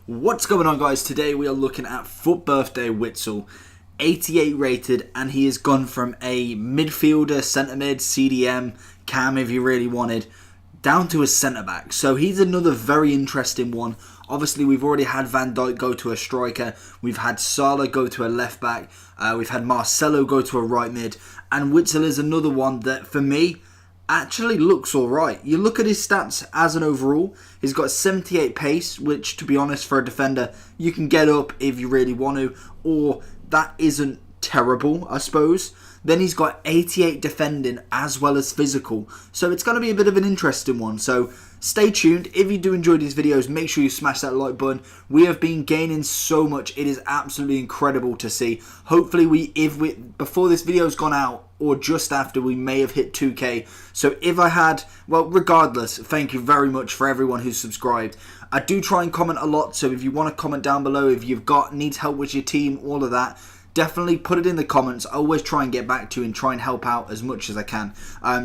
What's going on, guys? Today we are looking at Foot Birthday Witsel, 88 rated, and he has gone from a midfielder, centre mid, CDM, cam if you really wanted, down to a centre back. So he's another very interesting one. Obviously, we've already had Van Dijk go to a striker, we've had Salah go to a left back, we've had Marcelo go to a right mid, and Witsel is another one that, for me, actually looks alright. You look at his stats as an overall, he's got 78 pace, which, to be honest, for a defender, you can get up if you really want to, or that isn't terrible, I suppose. Then he's got 88 defending as well as physical, so it's going to be a bit of an interesting one. So stay tuned. If you do enjoy these videos, make sure you smash that like button. We have been gaining so much, it is absolutely incredible to see. Hopefully before this video's gone out, or just after, we may have hit 2k. So if I had, well, regardless, thank you very much for everyone who's subscribed. I do try and comment a lot, so if you want to comment down below, if you've needs help with your team, all of that, definitely put it in the comments. I always try and get back to you and try and help out as much as I can.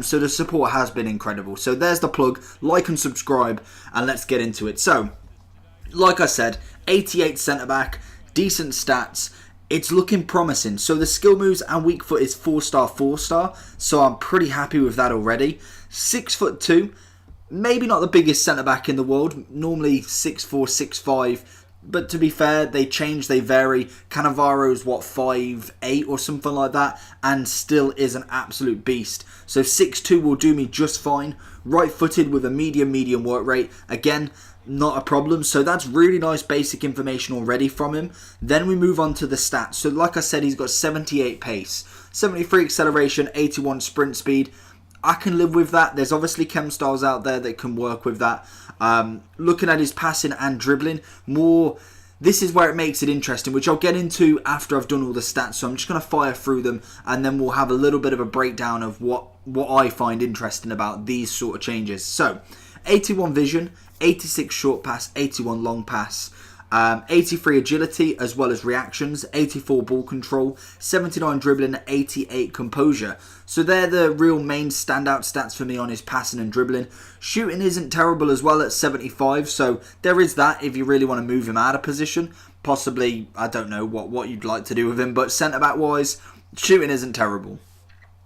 So the support has been incredible. So there's the plug. Like and subscribe, and let's get into it. So, like I said, 88 centre back, decent stats. It's looking promising. So the skill moves and weak foot is 4-star, 4-star. So I'm pretty happy with that already. 6'2", maybe not the biggest centre back in the world. Normally 6'4", 6'5". But to be fair, they change, they vary. Cannavaro's, 5'8" or something like that, and still is an absolute beast. So 6'2" will do me just fine. Right-footed with a medium work rate. Again, not a problem. So that's really nice basic information already from him. Then we move on to the stats. So like I said, he's got 78 pace, 73 acceleration, 81 sprint speed. I can live with that. There's obviously chem styles out there that can work with that. Looking at his passing and dribbling, this is where it makes it interesting, which I'll get into after I've done all the stats. So I'm just going to fire through them, and then we'll have a little bit of a breakdown of what I find interesting about these sort of changes. So 81 vision, 86 short pass, 81 long pass, 83 agility as well as reactions, 84 ball control, 79 dribbling, 88 composure. So they're the real main standout stats for me on his passing and dribbling. Shooting isn't terrible as well at 75, so there is that if you really want to move him out of position. Possibly, I don't know what you'd like to do with him, but centre back wise, shooting isn't terrible.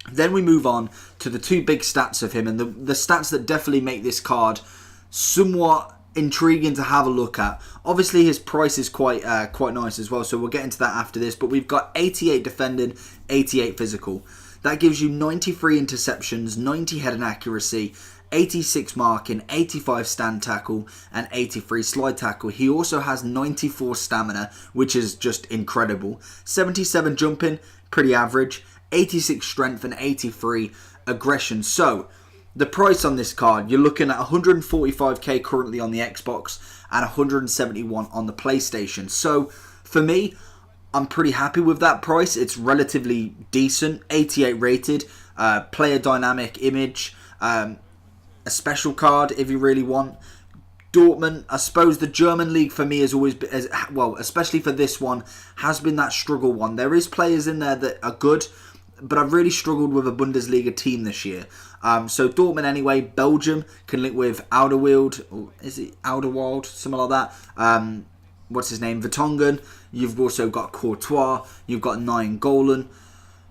Then we move on to the two big stats of him, and the stats that definitely make this card somewhat intriguing to have a look at. Obviously his price is quite nice as well, so we'll get into that after this. But we've got 88 defending, 88 physical. That gives you 93 interceptions, 90 heading accuracy, 86 marking, 85 stand tackle, and 83 slide tackle. He also has 94 stamina, which is just incredible. 77 jumping, pretty average. 86 strength and 83 aggression. So the price on this card, you're looking at 145k currently on the Xbox and 171 on the PlayStation. So for me, I'm pretty happy with that price. It's relatively decent. 88 rated, player dynamic image, a special card if you really want. Dortmund, I suppose the German league for me has always been, well, especially for this one, has been that struggle one. There is players in there that are good, but I've really struggled with a Bundesliga team this year. So Dortmund anyway. Belgium can link with Ouderwild, or is it Ouderwald, something like that. What's his name? Vertonghen. You've also got Courtois. You've got Nainggolan.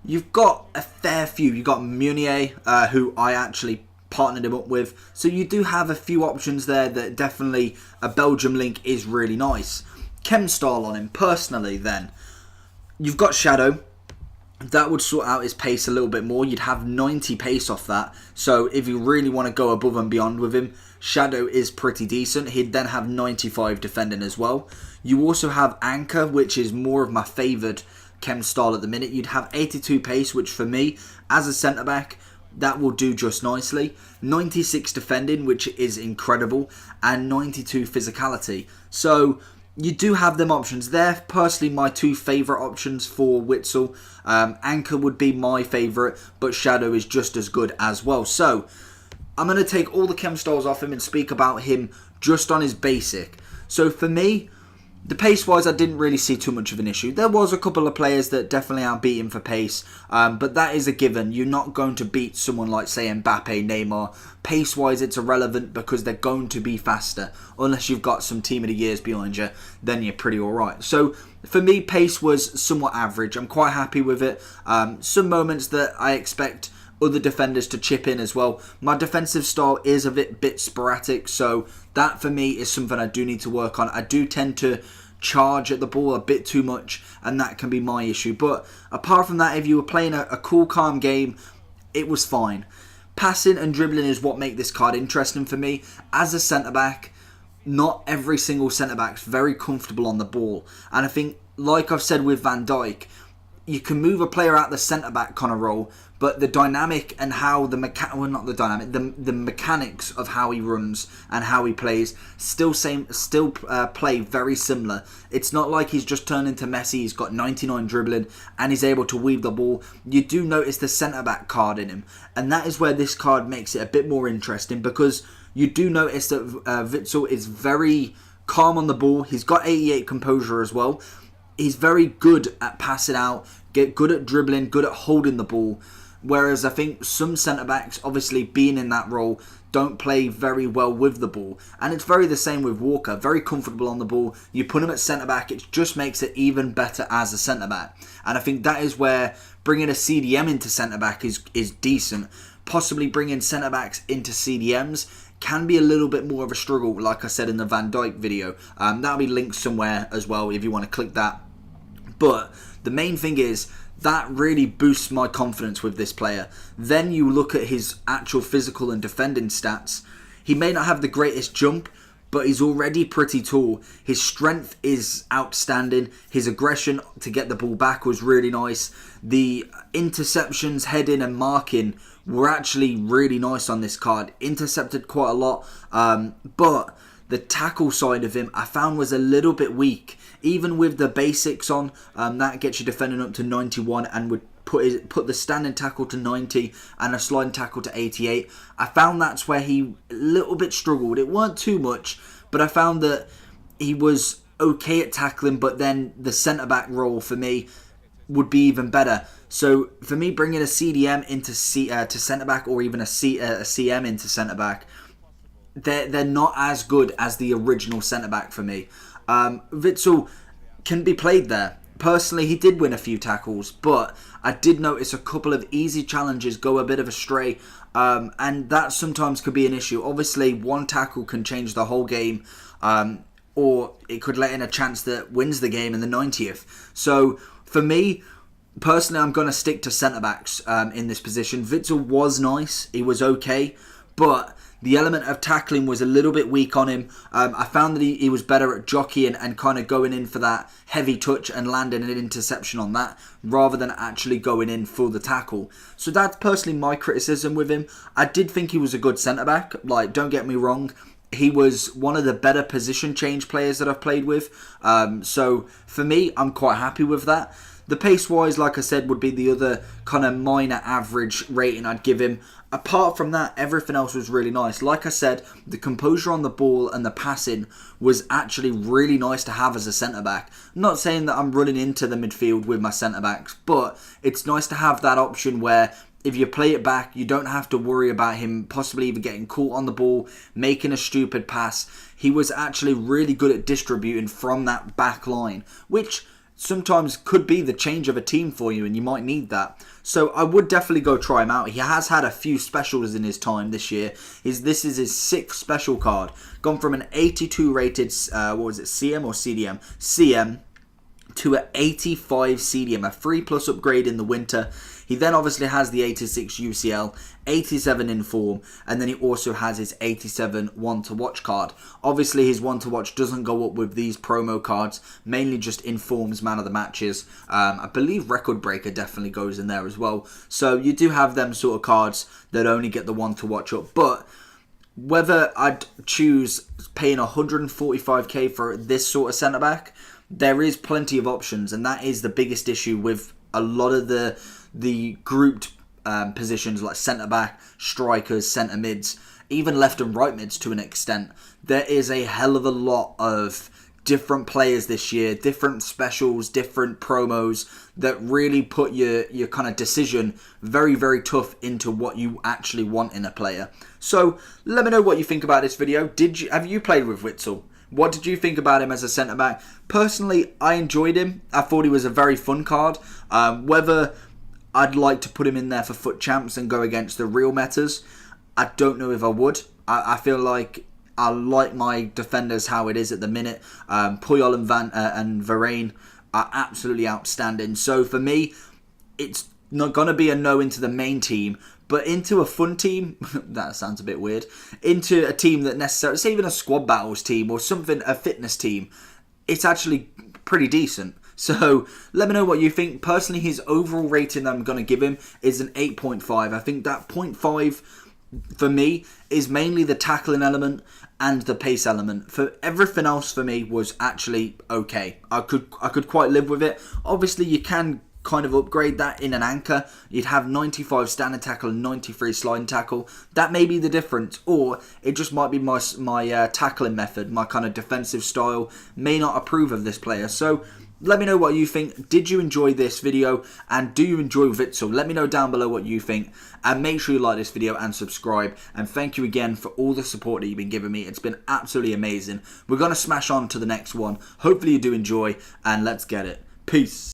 You've got a fair few. You've got Meunier, who I actually partnered him up with. So you do have a few options there that definitely a Belgium link is really nice. Chem style on him, personally then. You've got Shadow. That would sort out his pace a little bit more. You'd have 90 pace off that. So if you really want to go above and beyond with him, Shadow is pretty decent. He'd then have 95 defending as well. You also have Anchor, which is more of my favoured chem style at the minute. You'd have 82 pace, which for me, as a centre-back, that will do just nicely. 96 defending, which is incredible. And 92 physicality. So you do have them options. They're personally my two favourite options for Witsel. Anchor would be my favourite, but Shadow is just as good as well. So I'm going to take all the chem styles off him and speak about him just on his basic. So for me, The pace-wise, I didn't really see too much of an issue. There was a couple of players that definitely outbeat him for pace, but that is a given. You're not going to beat someone like, say, Mbappe, Neymar. Pace-wise, it's irrelevant because they're going to be faster. Unless you've got some team of the years behind you, then you're pretty alright. So, for me, pace was somewhat average. I'm quite happy with it. Some moments that I expect other defenders to chip in as well. My defensive style is a bit sporadic, so that for me is something I do need to work on. I do tend to charge at the ball a bit too much, and that can be my issue. But apart from that, if you were playing a cool, calm game, it was fine. Passing and dribbling is what make this card interesting for me. As a centre-back, not every single centre-back is very comfortable on the ball. And I think, like I've said with Van Dijk, you can move a player out the centre-back kind of role, but the dynamic and how the mechanics of how he runs and how he plays still play very similar. It's not like he's just turned into Messi. He's got 99 dribbling and he's able to weave the ball. You do notice the centre-back card in him, and that is where this card makes it a bit more interesting, because you do notice that Witsel is very calm on the ball. He's got 88 composure as well. He's very good at passing out, good at dribbling, good at holding the ball. Whereas I think some centre-backs, obviously being in that role, don't play very well with the ball. And it's very the same with Walker. Very comfortable on the ball. You put him at centre-back, it just makes it even better as a centre-back. And I think that is where bringing a CDM into centre-back is decent. Possibly bringing centre-backs into CDMs can be a little bit more of a struggle, like I said in the Van Dijk video. That'll be linked somewhere as well if you want to click that. But the main thing is, that really boosts my confidence with this player. Then you look at his actual physical and defending stats. He may not have the greatest jump, but he's already pretty tall. His strength is outstanding. His aggression to get the ball back was really nice. The interceptions, heading and marking were actually really nice on this card. Intercepted quite a lot, but the tackle side of him I found was a little bit weak. Even with the basics on, that gets your defending up to 91 and would put the standing tackle to 90 and a sliding tackle to 88. I found that's where he a little bit struggled. It weren't too much, but I found that he was okay at tackling, but then the centre-back role for me would be even better. So for me, bringing a CDM into to centre-back, or even a CM into centre-back, they're not as good as the original centre-back for me. Witsel can be played there. Personally, he did win a few tackles, but I did notice a couple of easy challenges go a bit of astray, and that sometimes could be an issue. Obviously, one tackle can change the whole game, or it could let in a chance that wins the game in the 90th. So, for me, personally, I'm going to stick to centre-backs in this position. Witsel was nice. He was okay, but the element of tackling was a little bit weak on him. I found that he was better at jockeying and kind of going in for that heavy touch and landing an interception on that, rather than actually going in for the tackle. So that's personally my criticism with him. I did think he was a good centre-back. Like, don't get me wrong. He was one of the better position change players that I've played with. So for me, I'm quite happy with that. The pace-wise, like I said, would be the other kind of minor average rating I'd give him. Apart from that, everything else was really nice. Like I said, the composure on the ball and the passing was actually really nice to have as a centre-back. I'm not saying that I'm running into the midfield with my centre-backs, but it's nice to have that option where if you play it back, you don't have to worry about him possibly even getting caught on the ball, making a stupid pass. He was actually really good at distributing from that back line, which sometimes could be the change of a team for you, and you might need that. So I would definitely go try him out. He has had a few specials in his time this year. This is his 6th special card. Gone from an 82 rated, CM or CDM? CM to an 85 CDM, a 3+ upgrade in the winter. He then obviously has the 86 UCL, 87 in form, and then he also has his 87 one to watch card. Obviously his one to watch doesn't go up with these promo cards, mainly just informs man of the matches. I believe record breaker definitely goes in there as well. So you do have them sort of cards that only get the one to watch up, but whether I'd choose paying 145k for this sort of centre back, there is plenty of options, and that is the biggest issue with a lot of the grouped positions like centre-back, strikers, centre-mids, even left and right mids to an extent. There is a hell of a lot of different players this year, different specials, different promos that really put your kind of decision very, very tough into what you actually want in a player. So let me know what you think about this video. Have you played with Witsel? What did you think about him as a centre-back? Personally, I enjoyed him. I thought he was a very fun card. Whether I'd like to put him in there for FUT Champs and go against the real metas, I don't know if I would. I feel like I like my defenders how it is at the minute. Puyol and Varane are absolutely outstanding. So for me, it's not going to be a no into the main team, but into a fun team, that sounds a bit weird, into a team that necessarily, say even a squad battles team or something, a fitness team, it's actually pretty decent. So let me know what you think. Personally, his overall rating that I'm going to give him is an 8.5. I think that 0.5 for me is mainly the tackling element and the pace element. For everything else for me was actually okay. I could quite live with it. Obviously, you can kind of upgrade that in an anchor. You'd have 95 standard tackle and 93 sliding tackle. That may be the difference, or it just might be my tackling method, my kind of defensive style may not approve of this player. So let me know what you think. Did you enjoy this video? And do you enjoy Witsel? Let me know down below what you think. And make sure you like this video and subscribe. And thank you again for all the support that you've been giving me. It's been absolutely amazing. We're going to smash on to the next one. Hopefully you do enjoy. And let's get it. Peace.